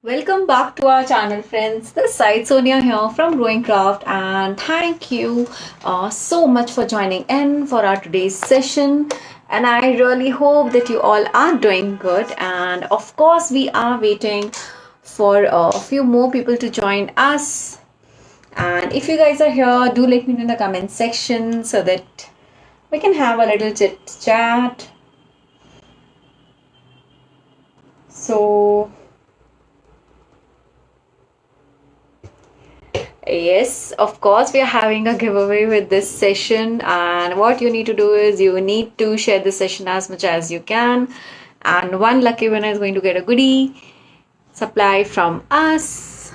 Welcome back to our channel, friends. This side Sonia here from Growing Craft, and thank you so much for joining in for our today's session. And I really hope that you all are doing good. And of course, we are waiting for a few more people to join us. And if you guys are here, do let me know in the comment section so that we can have a little chit chat. So yes, of course, we are having a giveaway with this session, and what you need to do is you need to share the session as much as you can, and one lucky winner is going to get a goodie supply from us.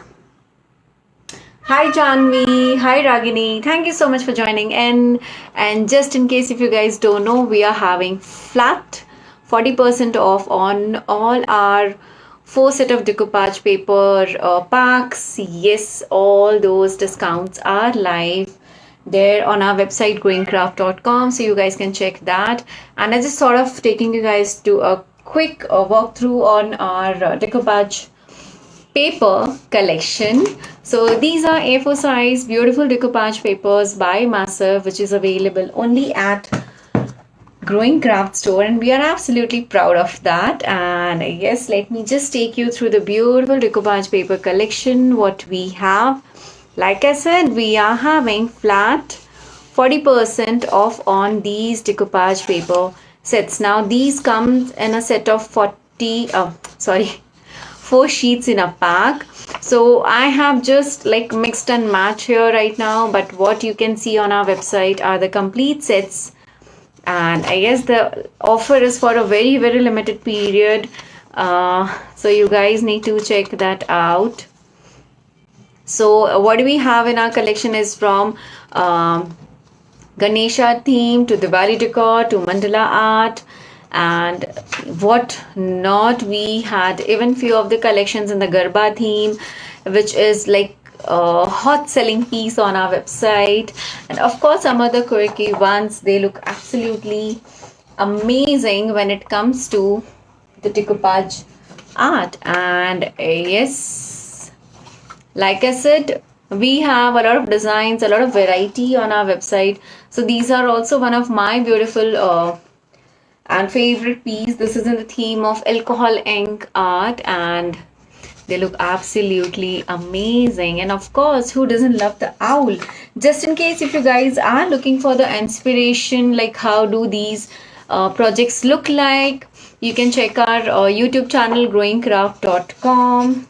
Hi Janvi, hi Ragini, thank you so much for joining in. And just in case if you guys don't know, we are having flat 40% off on all our 4 set of decoupage paper packs. Yes, all those discounts are live there on our website growingcraft.com, so you guys can check that. And I just sort of taking you guys to a quick walkthrough on our decoupage paper collection. So these are A4 size beautiful decoupage papers by Massive, which is available only at Growing Craft store, and we are absolutely proud of that. And yes, let me just take you through the beautiful decoupage paper collection what we have. Like I said, we are having flat 40% off on these decoupage paper sets. Now these come in a set of 4 sheets in a pack. So I have just like mixed and match here right now, but what you can see on our website are the complete sets. And I guess the offer is for a very limited period, so you guys need to check that out. So what we have in our collection is from Ganesha theme to Diwali decor to mandala art and what not. We had even few of the collections in the Garba theme, which is like a hot selling piece on our website, and of course some other quirky ones. They look absolutely amazing when it comes to the decoupage art. And yes, like I said, we have a lot of designs, a lot of variety on our website. So these are also one of my beautiful and favorite piece. This is in the theme of alcohol ink art, and they look absolutely amazing. And of course, who doesn't love the owl? Just in case if you guys are looking for the inspiration, like how do these projects look like, you can check our YouTube channel growingcraft.com.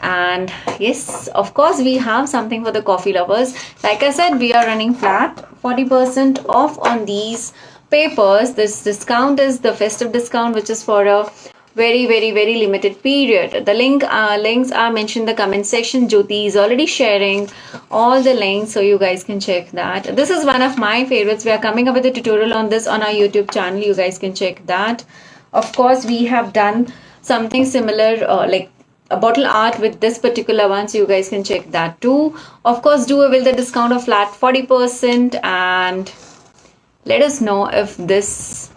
And yes, of course, we have something for the coffee lovers. Like I said, we are running flat 40% off on these papers. This discount is the festive discount, which is for a very limited period. The links are mentioned in the comment section. Jyoti is already sharing all the links, so you guys can check that. This is one of my favorites. We are coming up with a tutorial on this on our YouTube channel. You guys can check that. Of course, we have done something similar like a bottle art with this particular one, so you guys can check that too. Of course, do avail the discount of flat 40%, and let us know if this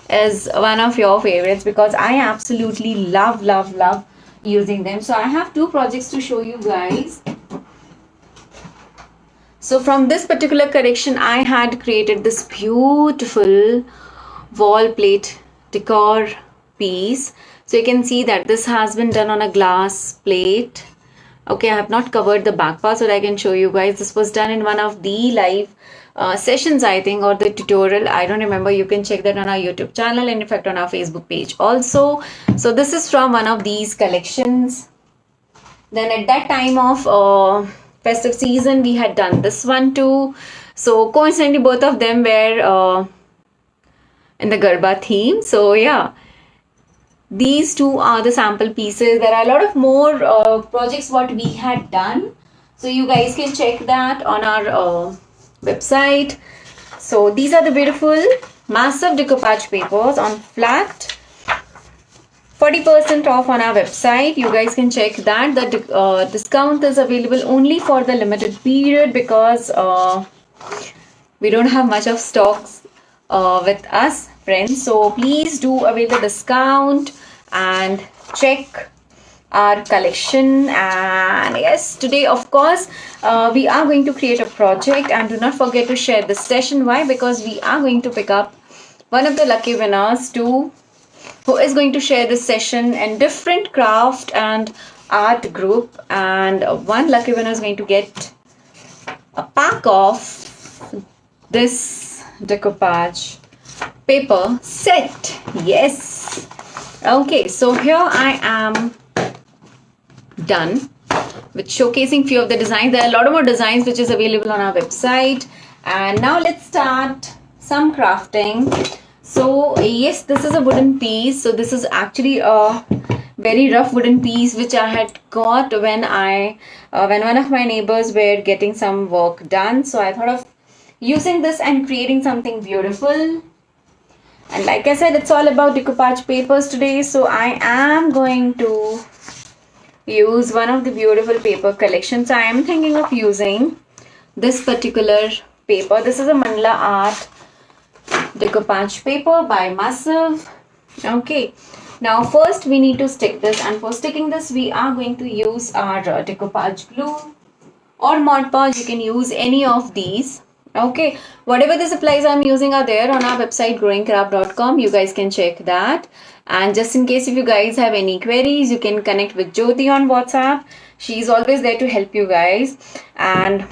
is one of your favorites, because I absolutely love using them. So I have two projects to show you guys. So from this particular collection, I had created this beautiful wall plate decor piece. So you can see that this has been done on a glass plate. Okay, I have not covered the back part so that I can show you guys. This was done in one of the live sessions, I think, or the tutorial. I don't remember. You can check that on our YouTube channel and in fact on our Facebook page also. So this is from one of these collections. Then at that time of festive season, we had done this one too. So coincidentally, both of them were in the Garba theme. So yeah, these two are the sample pieces. There are a lot of more projects what we had done, so you guys can check that on our website. So these are the beautiful massive decoupage papers on flat 40% off on our website. You guys can check that. The discount is available only for the limited period, because we don't have much of stocks with us, friends. So please do avail the discount and check our collection. And yes, today of course we are going to create a project, and do not forget to share this session. Why? Because we are going to pick up one of the lucky winners who is going to share this session in different craft and art group, and one lucky winner is going to get a pack of this decoupage paper set. Yes. Okay, so here I am done with showcasing few of the designs. There are a lot of more designs which is available on our website, and now let's start some crafting. So yes, this is a wooden piece. So this is actually a very rough wooden piece which I had got when one of my neighbors were getting some work done. So I thought of using this and creating something beautiful. And like I said, it's all about decoupage papers today. So I am going to use one of the beautiful paper collections. I am thinking of using this particular paper. This is a mandala art decoupage paper by Massive. Okay, now first we need to stick this, and for sticking this we are going to use our decoupage glue or Mod Podge. You can use any of these. Okay, whatever the supplies I'm using are there on our website growingcraft.com. You guys can check that. And just in case if you guys have any queries, you can connect with Jyoti on WhatsApp. She's always there to help you guys. And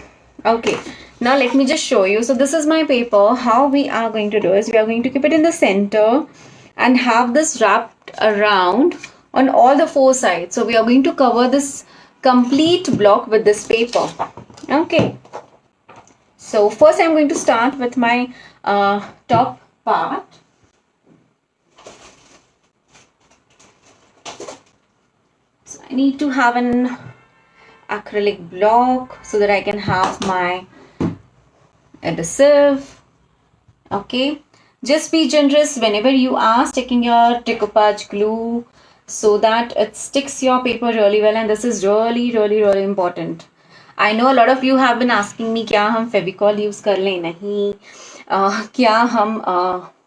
okay, now let me just show you. So this is my paper. How we are going to do is we are going to keep it in the center and have this wrapped around on all the four sides. So we are going to cover this complete block with this paper. Okay. So first I'm going to start with my top part. So I need to have an acrylic block so that I can have my adhesive. Okay, just be generous whenever you are sticking your decoupage glue so that it sticks your paper really well, and this is really important. I know a lot of you have been asking me क्या हम Fevicol use कर लें? नहीं, क्या हम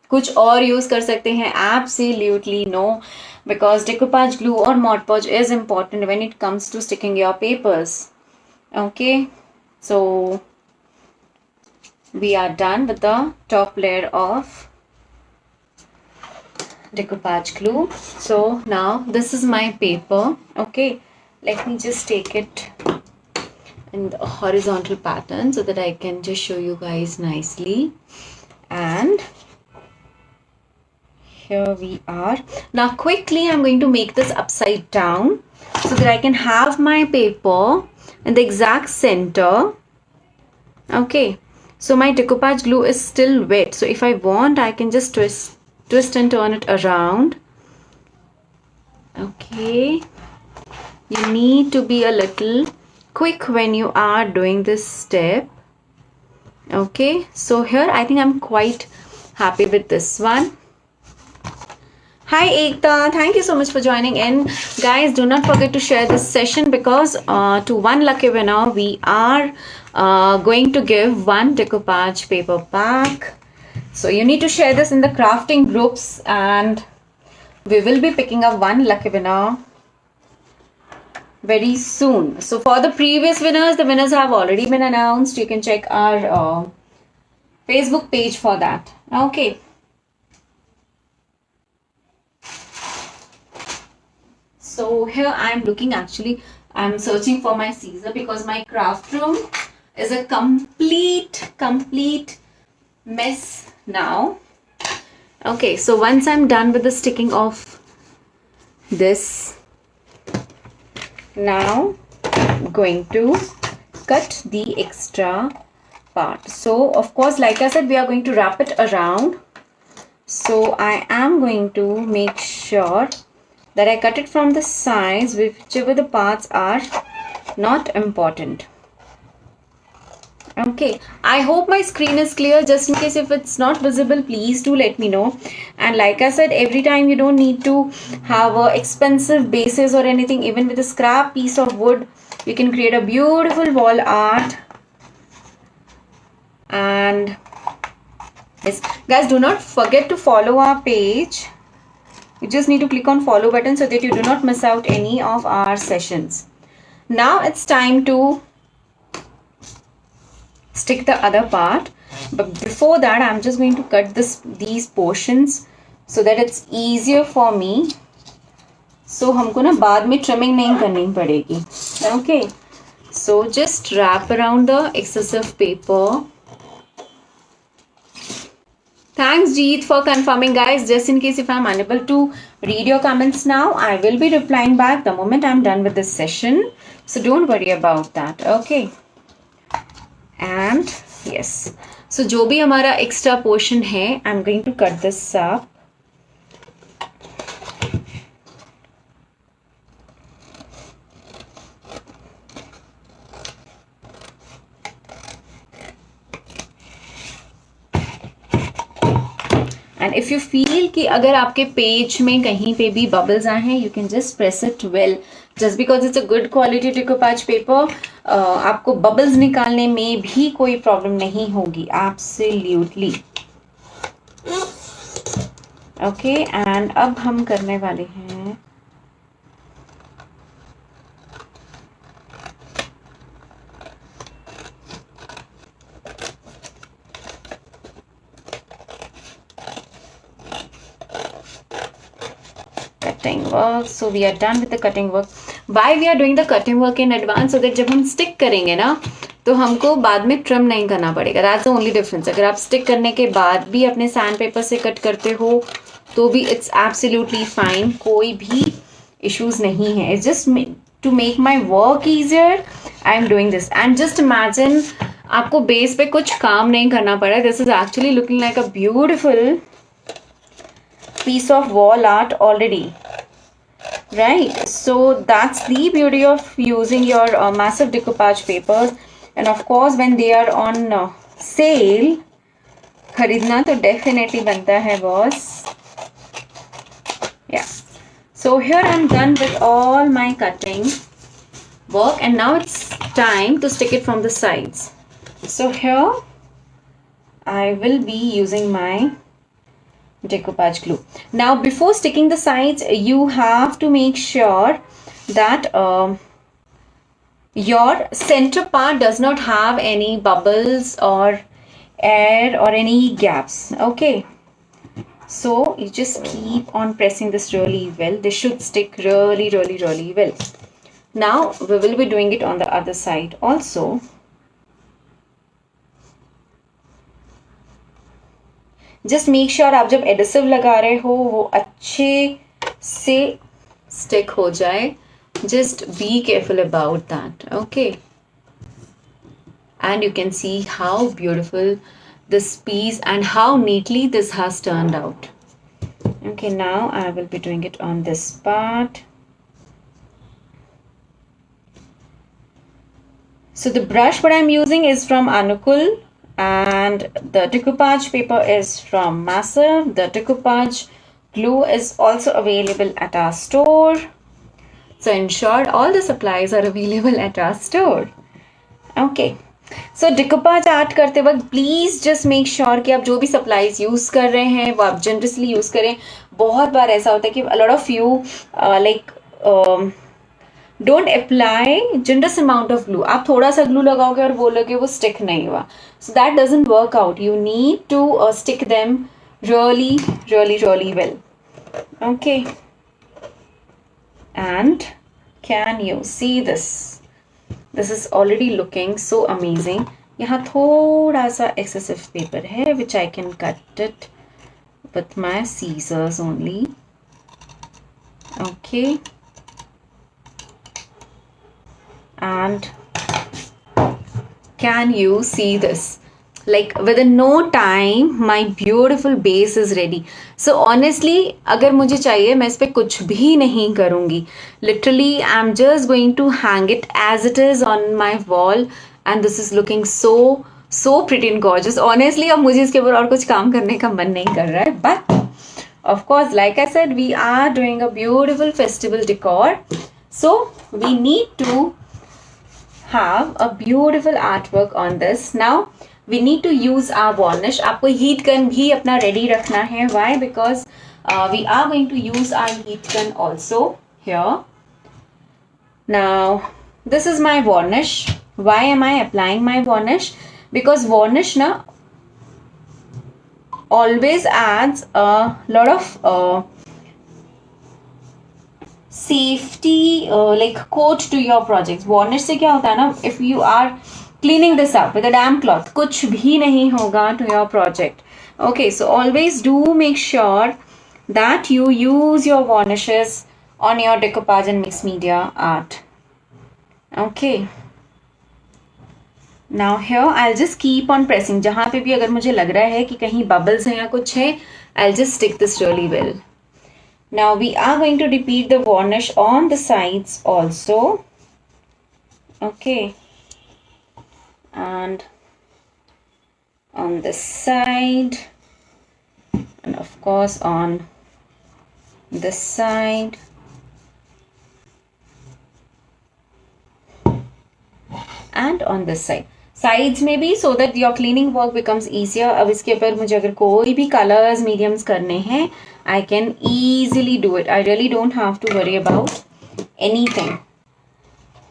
कुछ और use कर सकते हैं? Absolutely no, because decoupage glue or Mod Podge is important when it comes to sticking your papers. Okay, so we are done with the top layer of decoupage glue. So now this is my paper. Okay, let me just take it in the horizontal pattern so that I can just show you guys nicely. And here we are. Now quickly I'm going to make this upside down so that I can have my paper in the exact center. Okay, so my decoupage glue is still wet, so if I want I can just twist and turn it around. Okay, you need to be a little quick when you are doing this step. Okay, so here I think I'm quite happy with this one. Hi Ekta, thank you so much for joining in. Guys, do not forget to share this session, because to one lucky winner we are going to give one decoupage paper pack. So you need to share this in the crafting groups, and we will be picking up one lucky winner very soon. So for the previous winners, the winners have already been announced. You can check our Facebook page for that. Okay. So here I'm looking, actually I'm searching for my scissor because my craft room is a complete mess now. Okay, so once I'm done with the sticking of this, now I'm going to cut the extra part. So of course, like I said, we are going to wrap it around. So I am going to make sure that I cut it from the sides, whichever the parts are not important. Okay, I hope my screen is clear. Just in case if it's not visible, please do let me know. And like I said, every time you don't need to have a expensive bases or anything. Even with a scrap piece of wood, you can create a beautiful wall art. And yes, guys, do not forget to follow our page. You just need to click on follow button so that you do not miss out any of our sessions. Now it's time to stick the other part, but before that I'm just going to cut these portions so that it's easier for me. So हमको ना बाद में trimming नहीं करनी पड़ेगी. Okay, so just wrap around the excessive paper. Thanks Jeet for confirming, guys. Just in case if I'm unable to read your comments now, I will be replying back the moment I'm done with this session. So don't worry about that. Okay. And yes. So जो भी हमारा extra portion है, I'm going to cut this up. And if you feel कि अगर आपके page में कहीं पे भी bubbles आए हैं, you can just press it well. Just because it's a good quality decoupage paper, आपको bubbles निकालने में भी कोई problem नहीं होगी. Absolutely. Okay, and अब हम करने वाले हैं cutting work. So we are done with the cutting work. Why we are doing the cutting work in advance? So that जब हम stick करेंगे ना तो हमको बाद में trim नहीं करना पड़ेगा. That's the only difference. अगर आप stick करने के बाद भी अपने sandpaper से cut करते हो तो भी it's absolutely fine. कोई भी issues नहीं है. It's just to make my work easier, I'm doing this. And just imagine आपको base पे कुछ काम नहीं करना पड़ा. This is actually looking like a beautiful piece of wall art already, right? So that's the beauty of using your massive decoupage papers. And of course when they are on sale, खरीदना तो definitely बनता है boss. Yeah, so here I'm done with all my cutting work, and now it's time to stick it from the sides. So here I will be using my decoupage glue. Now before sticking the sides, you have to make sure that your center part does not have any bubbles or air or any gaps. Okay, so you just keep on pressing this really well. This should stick really well. Now we will be doing it on the other side also. Just make sure आप जब adhesive लगा रहे हो वो अच्छे से stick हो जाए. Just be careful about that. Okay, and you can see how beautiful this piece and how neatly this has turned out. Okay, now I will be doing it on this part. So the brush what I'm using is from Anukul, and the decoupage paper is from Massive. The decoupage glue is also available at our store. So in short, all the supplies are available at our store. Okay, so decoupage art करते वक्त please just make sure कि आप जो भी supplies use कर रहे हैं वो आप generously use करें. बहुत बार ऐसा होता है कि a lot of you don't apply generous amount of glue. आप थोड़ा सा glue लगाओगे और बोलोगे वो stick नहीं हुआ. So that doesn't work out. You need to stick them really well. Okay, and can you see this? This is already looking so amazing. यहाँ थोड़ा सा excessive paper है which I can cut it with my scissors only. Okay, and can you see this? Like within no time my beautiful base is ready. So honestly अगर मुझे चाहिए मैं इस पे कुछ भी नहीं करूँगी. Literally I'm just going to hang it as it is on my wall, and this is looking so pretty and gorgeous. Honestly अब मुझे इसके ऊपर और कुछ काम करने का मन नहीं कर रहा है. But of course, like I said, we are doing a beautiful festival decor, so we need to have a beautiful artwork on this. Now we need to use our varnish. आपको heat gun भी अपना ready रखना है. Why? Because we are going to use our heat gun also here. Now, this is my varnish. Why am I applying my varnish? Because varnish na always adds a lot of safety like coat to your projects. Varnish से क्या होता है ना, if you are cleaning this up with a damp cloth, कुछ भी नहीं होगा to your project. Okay, so always do make sure that you use your varnishes on your decoupage and mixed media art. Okay. Now here I'll just keep on pressing. जहाँ पे भी अगर मुझे लग रहा है कि कहीं bubbles हैं या कुछ है, I'll just stick this really well. Now we are going to repeat the varnish on the sides also. Okay. And on this side. And of course on this side. And on this side. Sides में भी, so that your cleaning work becomes easier. अब इसके ऊपर मुझे अगर कोई भी colors, mediums करने हैं, I can easily do it. I really don't have to worry about anything.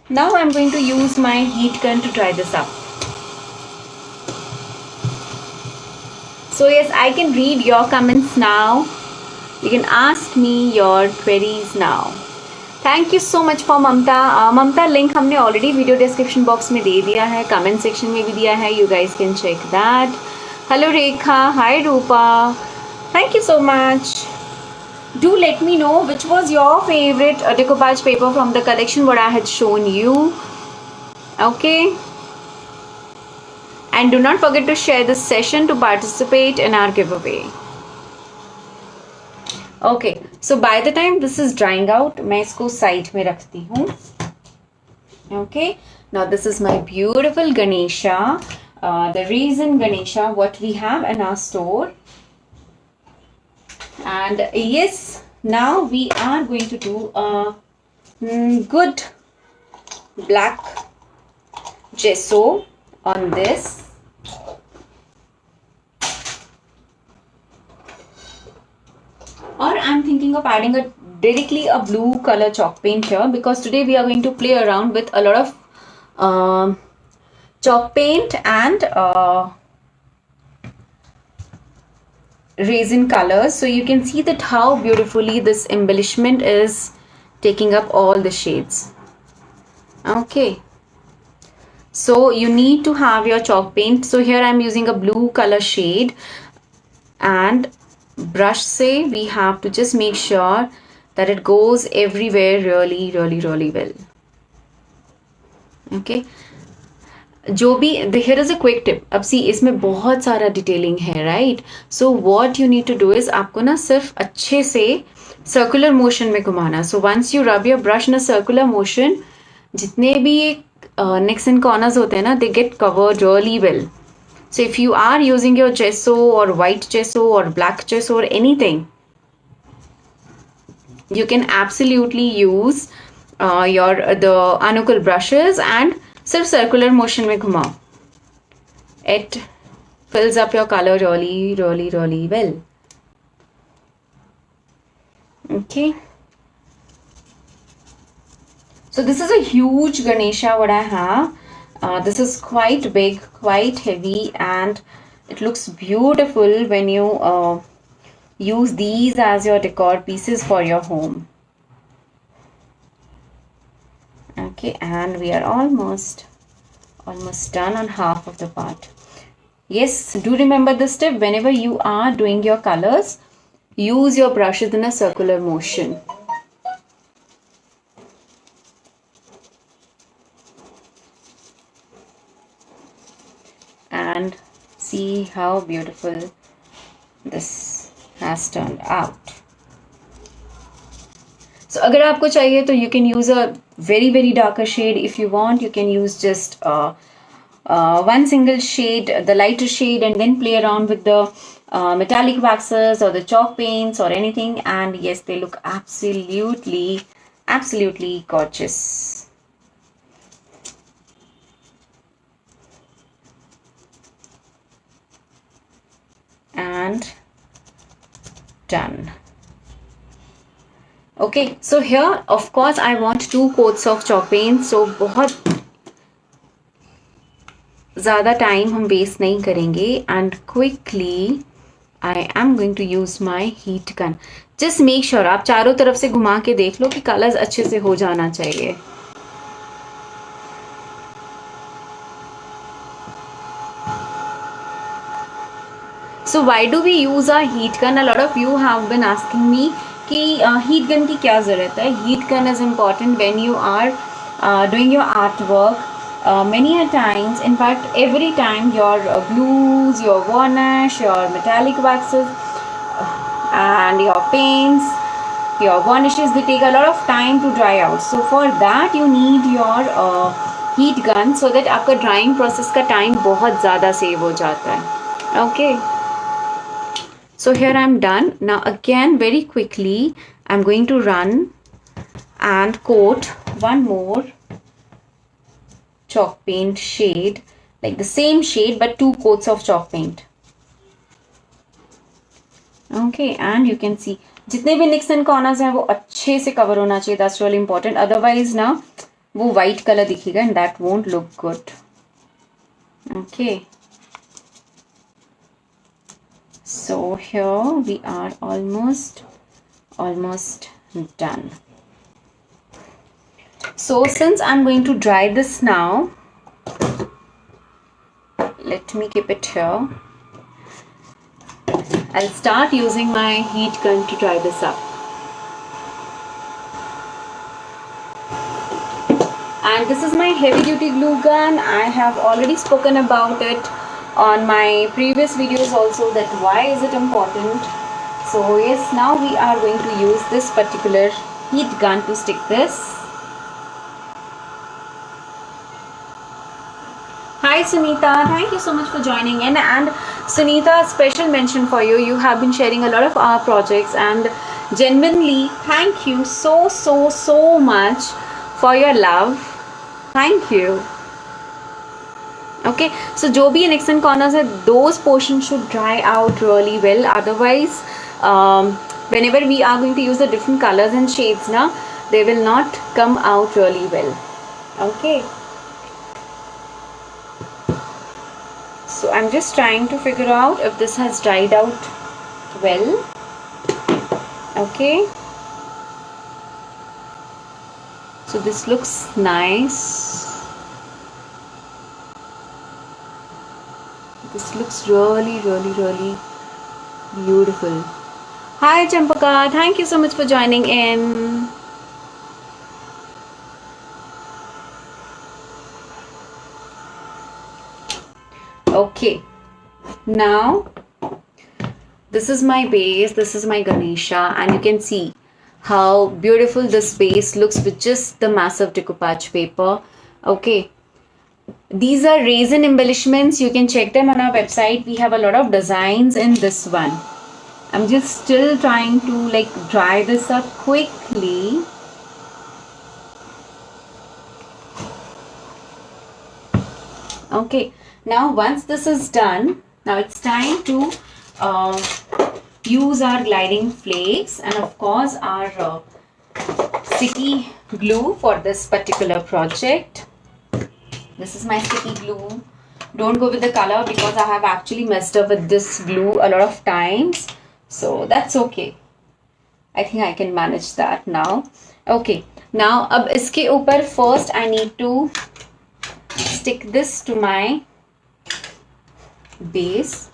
Now I'm going to use my heat gun to try this up. So yes, I can read your comments now. You can ask me your queries now. Thank you so much for Mamta. Mamta link हमने already video description box में दे दिया है, comment section में भी दिया है. You guys can check that. Hello Rekha. Hi Rupa. Thank you so much. Do let me know which was your favorite decoupage paper from the collection what I had shown you. Okay. And do not forget to share this session to participate in our giveaway. Okay, so by the time this is drying out, मैं इसको side में रखती हूँ. Okay, now this is my beautiful Ganesha, the resin Ganesha what we have in our store. And yes, now we are going to do a good black gesso on this. Or I'm thinking of adding directly a blue color chalk paint here, because today we are going to play around with a lot of chalk paint and resin colors. So you can see that how beautifully this embellishment is taking up all the shades. Okay. So you need to have your chalk paint. So here I'm using a blue color shade, and brush say we have to just make sure that it goes everywhere really well. Okay, जो भी, here is a quick tip. अब see इसमें बहुत सारा detailing है, right? So what you need to do is आपको ना सिर्फ अच्छे से circular motion में घुमाना. So once you rub your brush in a circular motion, जितने भी nicks and corners होते हैं ना, they get covered really well. So if you are using your gesso or white gesso or black gesso or anything, you can absolutely use the anukul brushes and सिर्फ circular motion में घुमाओ. It fills up your color really well. Okay. So this is a huge Ganesha what I have. This is quite big, quite heavy, and it looks beautiful when you use these as your decor pieces for your home. Okay, and we are almost done on half of the part. Yes, do remember this tip. Whenever you are doing your colors, use your brushes in a circular motion. And see how beautiful this has turned out. So अगर आपको चाहिए तो you can use a very darker shade. If you want, you can use just one single shade, the lighter shade, and then play around with the metallic waxes or the chalk paints or anything, and yes, they look absolutely gorgeous. And done. Okay, so here of course I want 2 coats of chalk paint, so बहुत ज़्यादा time हम waste नहीं करेंगे and quickly I am going to use my heat gun. Just make sure आप चारों तरफ से घुमा के देख लो कि कलर्स अच्छे से हो जाना चाहिए. So why do we use a heat gun? A lot of you have been asking me कि heat gun की क्या ज़रूरत है? Heat gun is important when you are doing your artwork. Many a times, in fact, every time your glues, your varnish, your metallic waxes, and your paints, your varnishes, they take a lot of time to dry out. So for that, you need your heat gun so that आपका drying process का time बहुत ज़्यादा save हो जाता है. Okay. So here I'm done. Now again, very quickly, I'm going to run and coat one more chalk paint shade, like the same shade but 2 coats of chalk paint. Okay, and you can see जितने भी nicks and corners हैं वो अच्छे से cover होना चाहिए. That's really important. Otherwise ना वो white color दिखेगा and that won't look good. Okay. So here we are almost done. So since I'm going to dry this now, let me keep it here. I'll start using my heat gun to dry this up. And this is my heavy duty glue gun. I have already spoken about it on my previous videos also, that why is it important. So yes, now we are going to use this particular heat gun to stick this. Hi Sunita, thank you so much for joining in. And Sunita, special mention for you. You have been sharing a lot of our projects and genuinely thank you so much for your love. Thank you. Okay, so जो भी nicks and corners है, those portions should dry out really well. Otherwise, whenever we are going to use the different colors and shades, na, they will not come out really well. Okay. So I'm just trying to figure out if this has dried out well. Okay. So this looks nice. This looks really beautiful. Hi Champaka, thank you so much for joining in. Okay, now this is my base, this is my Ganesha, and you can see how beautiful this base looks with just the massive decoupage paper. Okay, these are resin embellishments. You can check them on our website. We have a lot of designs in this one. I'm just still trying to like dry this up quickly. Okay, now once this is done, now it's time to use our gliding flakes and of course our sticky glue for this particular project. This is my sticky glue. Don't go with the color because I have actually messed up with this glue a lot of times. So that's okay. I think I can manage that now. Okay. Now, ab iske upar first I need to stick this to my base.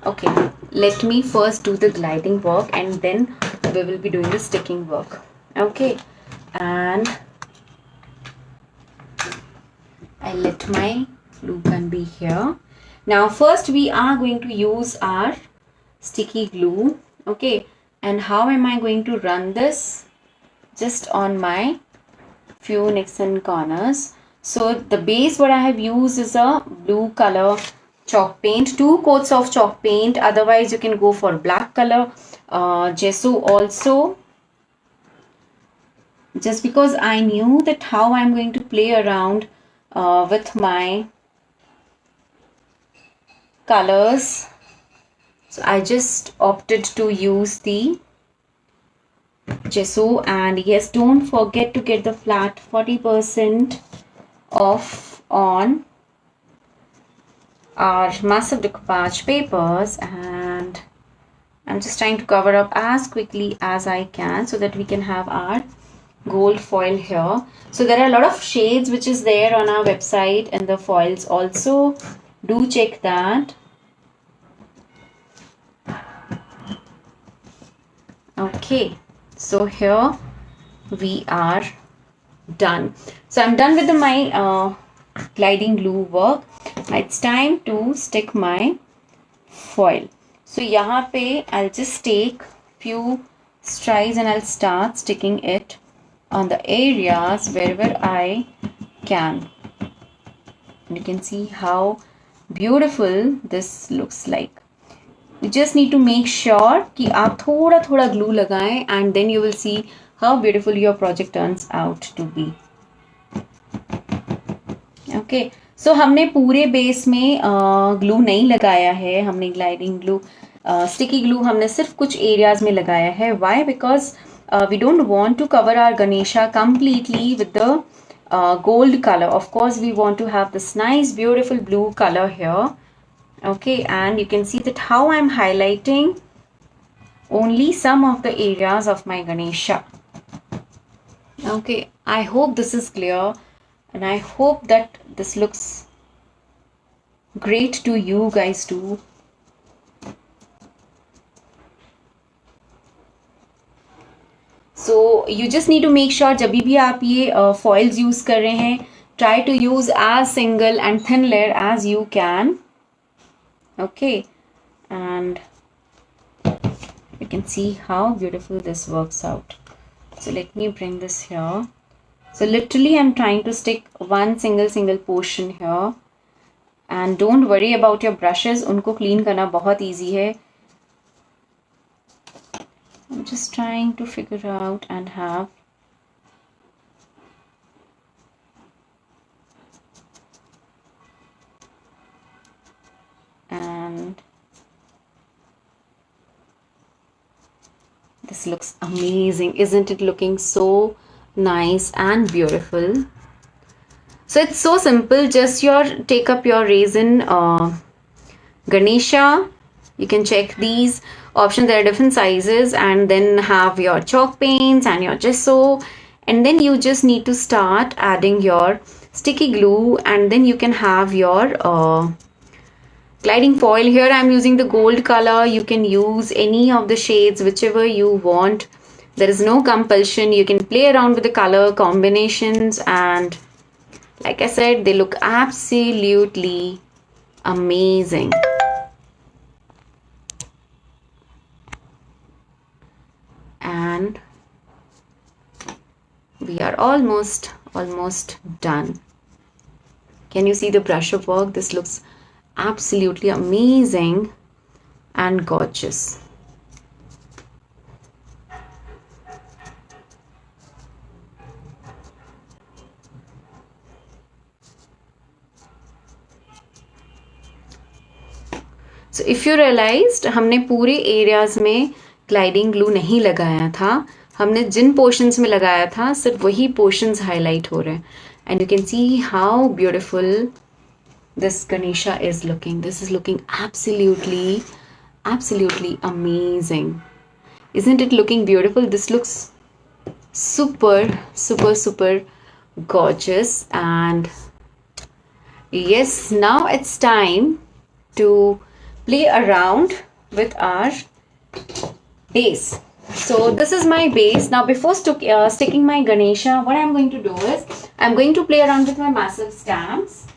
Okay. Let me first do the gliding work and then we will be doing the sticking work. Okay. And I let my glue gun be here. Now first we are going to use our sticky glue. Okay, and how am I going to run this? Just on my few nicks and corners. So the base what I have used is a blue color chalk paint, 2 coats of chalk paint. Otherwise you can go for black color gesso also. Just because I knew that how I'm going to play around with my colors, so I just opted to use the gesso. And yes, don't forget to get the flat 40% off on our massive decoupage papers. And I'm just trying to cover up as quickly as I can so that we can have our gold foil here. So there are a lot of shades which is there on our website and the foils also. Do check that. Okay, so here we are done. So I'm done with my gliding glue work. It's time to stick my foil. So यहाँ पे I'll just take few strides and I'll start sticking it on the areas wherever I can. And you can see how beautiful this looks like. You just need to make sure कि आप थोड़ा थोड़ा glue लगाएं and then you will see how beautiful your project turns out to be. Okay, so हमने पूरे base में glue नहीं लगाया है. हमने gliding glue, sticky glue हमने सिर्फ कुछ areas में लगाया है. Why? Because we don't want to cover our Ganesha completely with the gold color. Of course, we want to have this nice, beautiful blue color here. Okay, and you can see that how I'm highlighting only some of the areas of my Ganesha. Okay, I hope this is clear and I hope that this looks great to you guys too. So you just need to make sure जब भी आप ये foils use कर रहे हैं, try to use as single and thin layer as you can. Okay, and you can see how beautiful this works out. So let me bring this here. So literally I'm trying to stick one single portion here. And don't worry about your brushes, उनको clean करना बहुत easy है. I'm just trying to figure out and have and this looks amazing. Isn't it looking so nice and beautiful? So it's so simple. Just take up your resin Ganesha. You can check these options. There are different sizes, and then have your chalk paints and your gesso, and then you just need to start adding your sticky glue, and then you can have your gliding foil. Here I'm using the gold color. You can use any of the shades, whichever you want. There is no compulsion. You can play around with the color combinations, and like I said, they look absolutely amazing. And we are almost done. Can you see the brush up work? This looks absolutely amazing and gorgeous. So if you realized, हमने पूरे areas में gliding glue नहीं लगाया था. हमने जिन portions में लगाया था सिर्फ वही portions highlight हो रहे हैं. And you can see how beautiful this Ganesha is looking. This is looking absolutely amazing. Isn't it looking beautiful? This looks super gorgeous. And yes, now it's time to play around with our base. So this is my base. Now before sticking my Ganesha, what I'm going to do is I'm going to play around with my massive stamps.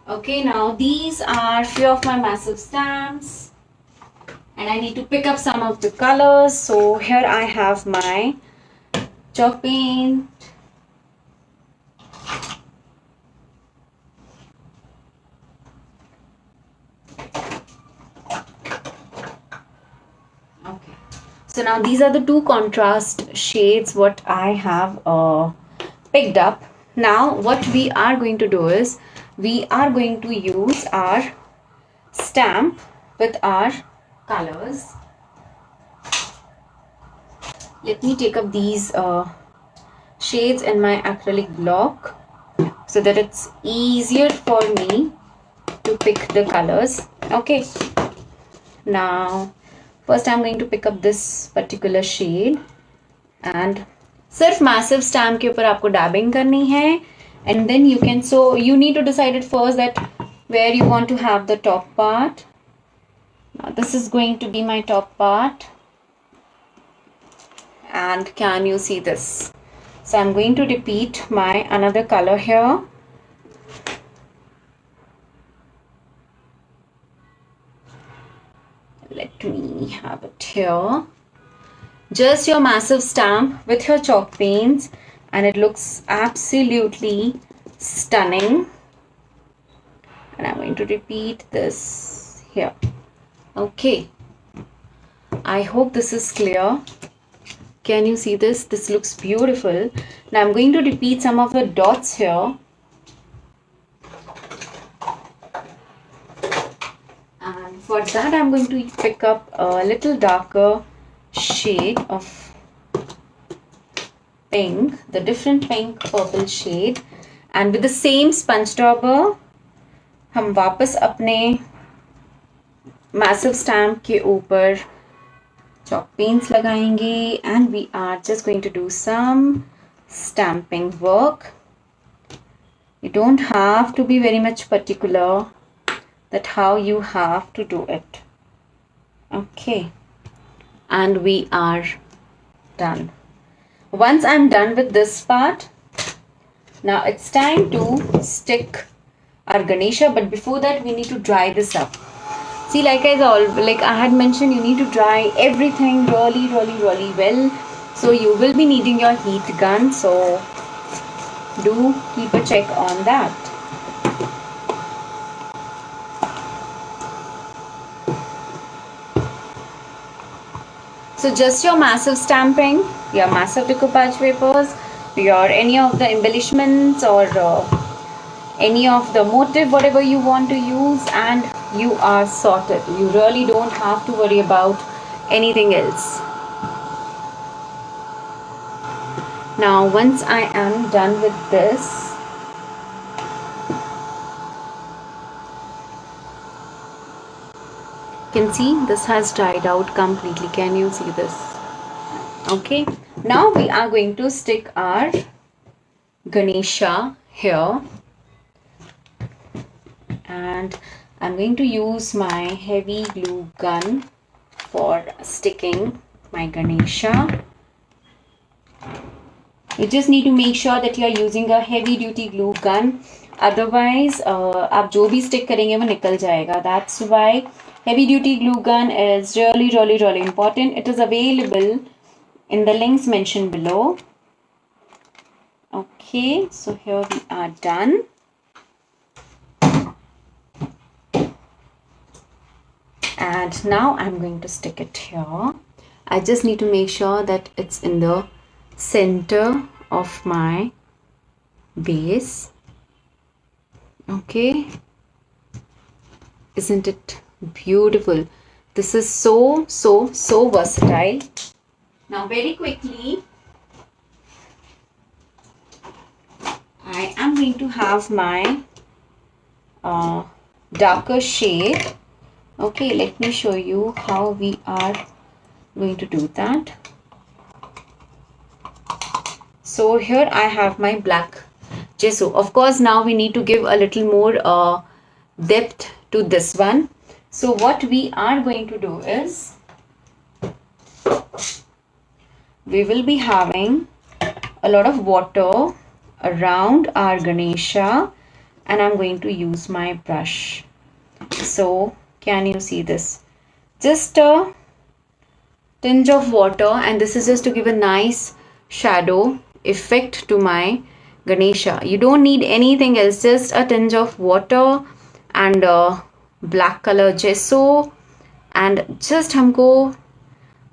Okay, now these are few of my massive stamps, and I need to pick up some of the colors. So here I have my chalk paint, okay. So now these are the two contrast shades what I have picked up. Now what we are going to do is we are going to use our stamp with our colors. Let me take up these shades in my acrylic block so that it's easier for me to pick the colors. Okay, now first I'm going to pick up this particular shade and सिर्फ massive stamp के ऊपर आपको dabbing करनी है, and then you can, so you need to decide it first that where you want to have the top part. Now this is going to be my top part, and can you see this? So I'm going to repeat my another color here. Let me have it here. Just your massive stamp with your chalk paints, and it looks absolutely stunning. And I'm going to repeat this here. Okay, I hope this is clear. Can you see this? This looks beautiful. Now I'm going to repeat some of the dots here. And for that I'm going to pick up a little darker shade of pink, the different pink purple shade, and with the same sponge dauber हम वापस अपने massive stamp के ऊपर chalk paints लगाएंगे, and we are just going to do some stamping work. You don't have to be very much particular that how you have to do it. Okay, and we are done. Once I'm done with this part, now it's time to stick our Ganesha, but before that we need to dry this up. See, like I had mentioned, you need to dry everything really well. So you will be needing your heat gun, so do keep a check on that. So just your massive stamping, your massive decoupage papers, your any of the embellishments or any of the motif, whatever you want to use, and you are sorted. You really don't have to worry about anything else. Now once I am done with this, you can see this has dried out completely. Can you see this? Okay, now we are going to stick our Ganesha here, and I'm going to use my heavy glue gun for sticking my Ganesha. You just need to make sure that you are using a heavy duty glue gun, otherwise आप जो भी stick करेंगे वो निकल जाएगा. That's why heavy duty glue gun is really important. It is available in the links mentioned below. Okay, so here we are done. And now I'm going to stick it here. I just need to make sure that it's in the center of my base. Okay, isn't it beautiful? This is so versatile. Now very quickly I am going to have my darker shade. Okay, let me show you how we are going to do that. So here I have my black gesso. Of course, now we need to give a little more depth to this one. So what we are going to do is we will be having a lot of water around our Ganesha, and I'm going to use my brush. So can you see this? Just a tinge of water, and this is just to give a nice shadow effect to my Ganesha. You don't need anything else, just a tinge of water and black color gesso, and just हमको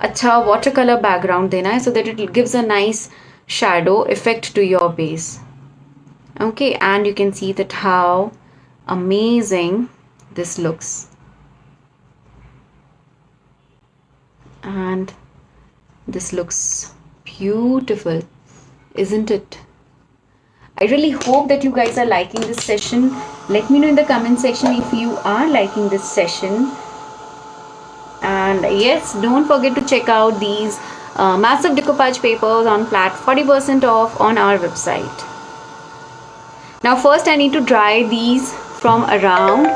अच्छा watercolor background देना है so that it gives a nice shadow effect to your base. Okay, and you can see that how amazing this looks. And this looks beautiful, isn't it? I really hope that you guys are liking this session. Let me know in the comment section if you are liking this session. And yes, don't forget to check out these massive decoupage papers on flat 40% off on our website. Now first I need to dry these from around,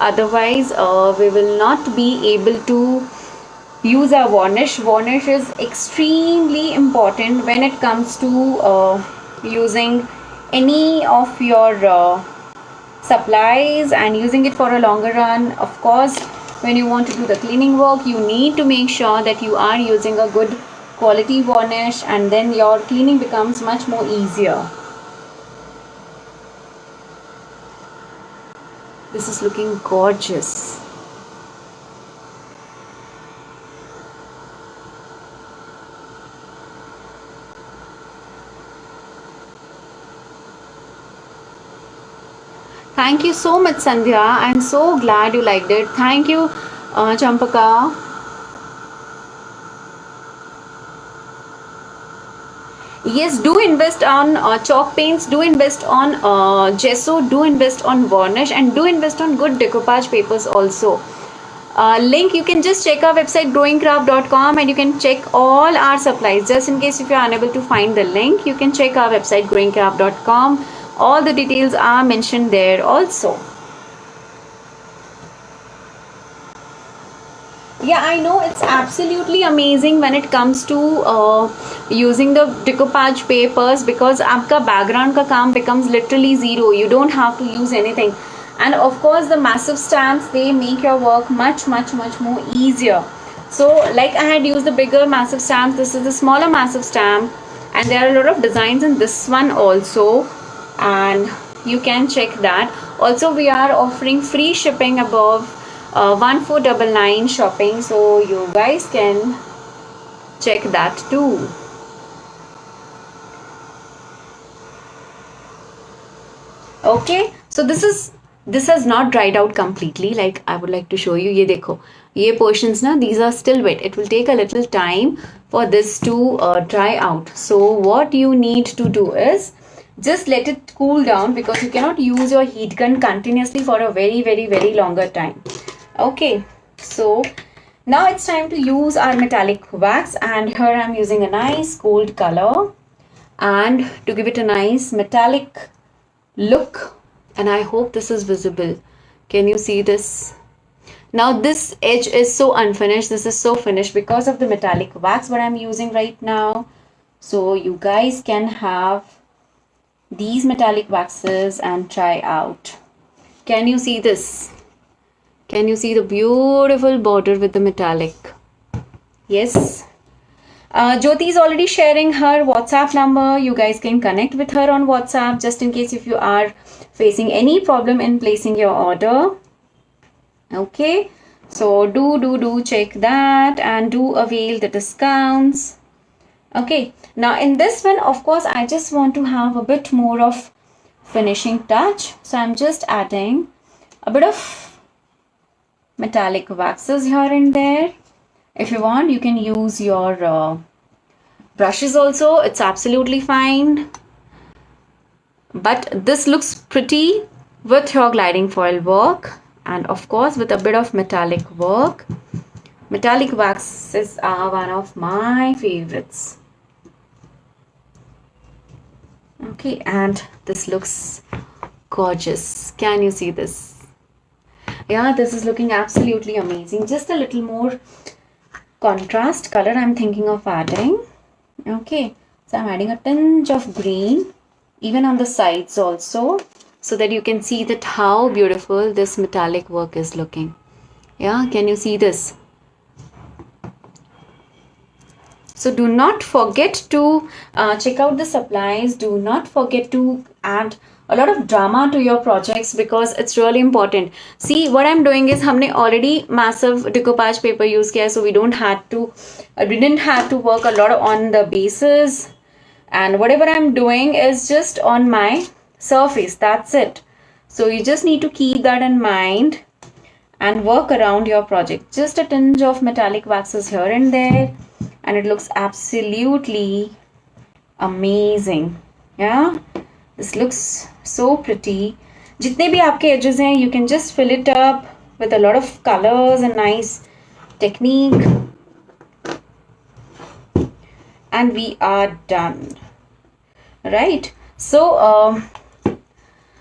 otherwise we will not be able to use our varnish. Varnish is extremely important when it comes to using any of your supplies and using it for a longer run. Of course, when you want to do the cleaning work, you need to make sure that you are using a good quality varnish, and then your cleaning becomes much more easier. This is looking gorgeous. Thank you so much, Sandhya. I'm so glad you liked it. Thank you, Champaka. Yes, do invest on chalk paints, do invest on gesso, do invest on varnish, and do invest on good decoupage papers also. Link, you can just check our website growingcraft.com and you can check all our supplies. Just in case if you are unable to find the link, you can check our website growingcraft.com. All the details are mentioned there also. Yeah, I know it's absolutely amazing when it comes to using the decoupage papers, because आपका background का काम becomes literally zero. You don't have to use anything. And of course the massive stamps, they make your work much more easier. So like I had used the bigger massive stamps, this is the smaller massive stamp, and there are a lot of designs in this one also, and you can check that. Also we are offering free shipping above 1499 shopping, so you guys can check that too. Okay, so this has not dried out completely. Like I would like to show you, ye dekho, ye portions na, these are still wet. It will take a little time for this to dry out. So what you need to do is just let it cool down, because you cannot use your heat gun continuously for a very longer time. Okay, so now it's time to use our metallic wax, and here I'm using a nice gold color, and to give it a nice metallic look, and I hope this is visible. Can you see this? Now this edge is so unfinished, this is so finished because of the metallic wax what I'm using right now. So you guys can have these metallic waxes and try out. Can you see this? Can you see the beautiful border with the metallic? Yes. Jyoti is already sharing her WhatsApp number. You guys can connect with her on WhatsApp, just in case if you are facing any problem in placing your order. Okay, so do check that and do avail the discounts. Okay, now in this one, of course, I just want to have a bit more of finishing touch, so I'm just adding a bit of metallic waxes here and there. If you want, you can use your brushes also, it's absolutely fine. But this looks pretty with your gliding foil work, and of course with a bit of metallic work. Metallic waxes are one of my favorites. Okay, and this looks gorgeous. Can you see this? Yeah, this is looking absolutely amazing. Just a little more contrast color I'm thinking of adding. Okay, so I'm adding a tinge of green even on the sides also, so that you can see that how beautiful this metallic work is looking. Yeah, can you see this? So do not forget to check out the supplies. Do not forget to add a lot of drama to your projects, because it's really important. See, what I'm doing is हमने already massive decoupage paper use किया, so we didn't have to work a lot on the bases, and whatever I'm doing is just on my surface. That's it. So you just need to keep that in mind and work around your project. Just a tinge of metallic waxes here and there, and it looks absolutely amazing. Yeah, this looks so pretty. Jitne bhi aapke edges hain, you can just fill it up with a lot of colors and nice technique. And we are done. Right? So,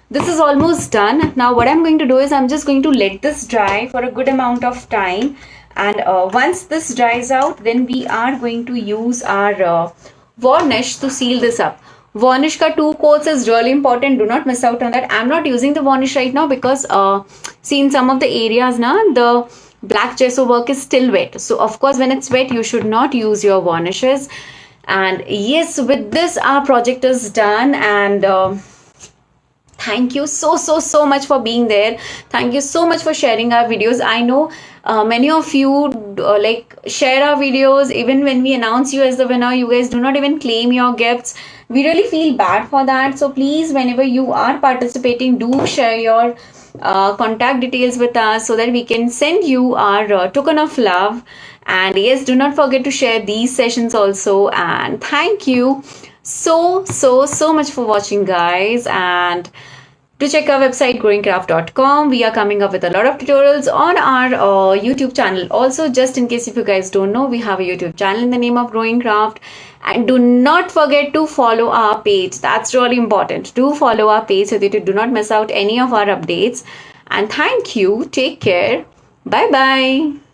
this is almost done. Now what I'm going to do is I'm just going to let this dry for a good amount of time, and once this dries out, then we are going to use our varnish to seal this up. Varnish ka 2 coats is really important. Do not miss out on that. I'm not using the varnish right now because see, in some of the areas na, the black gesso work is still wet. So of course when it's wet, you should not use your varnishes. And yes, with this our project is done, and thank you so much for being there. Thank you so much for sharing our videos. I know many of you like share our videos. Even when we announce you as the winner, you guys do not even claim your gifts. We really feel bad for that. So please, whenever you are participating, do share your contact details with us so that we can send you our token of love. And yes, do not forget to share these sessions also. And thank you so much for watching, guys. And to check our website growingcraft.com. We are coming up with a lot of tutorials on our YouTube channel. Also, just in case if you guys don't know, we have a YouTube channel in the name of Growing Craft. And do not forget to follow our page. That's really important. Do follow our page so that you do not miss out any of our updates. And thank you. Take care. Bye bye.